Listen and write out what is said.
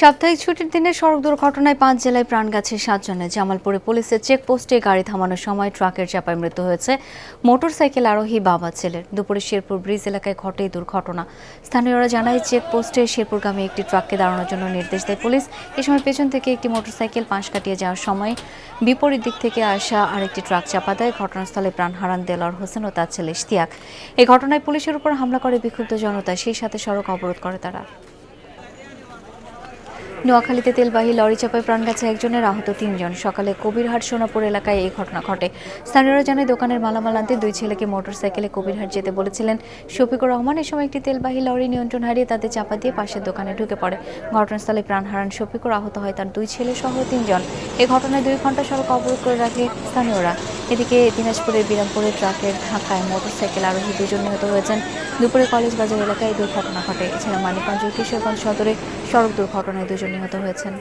সাপ্তাহিক ছুটির দিনে সড়ক দুর্ঘটনায় ৫ জেলায় প্রাণ গেছে ৭ জনের। জামালপুরে পুলিশের চেকপোস্টে গাড়ি থামানোর সময় ট্রাকের চাপায় মৃত্যু হয়েছে মোটরসাইকেল আরোহী বাবা ছেলের। দুপুরে শেরপুর ব্রিজ এলাকায় ঘটে এই দুর্ঘটনা। স্থানীয়রা জানায়, চেকপোস্টে শেরপুরগামী একটি ট্রাককে দাঁড়ানোর জন্য নির্দেশ দেয় পুলিশ। এ সময় পেছন থেকে একটি মোটরসাইকেল পাশ কাটিয়ে যাওয়ার সময় বিপরীত দিক থেকে আসা আরেকটি ট্রাক চাপা দেয়। ঘটনাস্থলে প্রাণ হারান দেলোয়ার হোসেন ও তার ছেলে ইশতিয়াক। এই ঘটনায় পুলিশের উপর হামলা করে বিক্ষুব্ধ জনতা, সেই সাথে সড়ক অবরোধ করে তারা। নোয়াখালীতে তেলবাহী লরি চাপায় প্রাণ গেছে একজনের, আহত ৩ জন। সকালে কবিরহাট সোনাপুর এলাকায় এই ঘটনা ঘটে। স্থানীয়রা জানায়, দোকানের মালামাল আনতে দুই ছেলেকে মোটরসাইকেলে কবিরহাট যেতে বলেছিলেন শফিকুর রহমান। এ সময় একটি তেলবাহী লরি নিয়ন্ত্রণ হারিয়ে তাদের চাপা দিয়ে পাশের দোকানে ঢুকে পড়ে। ঘটনাস্থলে প্রাণ হারান শফিকুর, আহত হয় তার দুই ছেলে সহ ৩ জন। এ ঘটনায় 2 ঘণ্টা সড়ক অবরোধ করে রাখে স্থানীয়রা। এদিকে দিনাজপুরের বিরামপুরে ট্রাকের ধাক্কায় মোটরসাইকেল আরোহী 2 জন নিহত হয়েছেন। দুপুরে কলেজ বাজার এলাকায় এই দুর্ঘটনা ঘটে। এছাড়া মানিকগঞ্জ ও কিশোরগঞ্জ সদরে সড়ক দুর্ঘটনায় 2 জন নিহত হয়েছেন।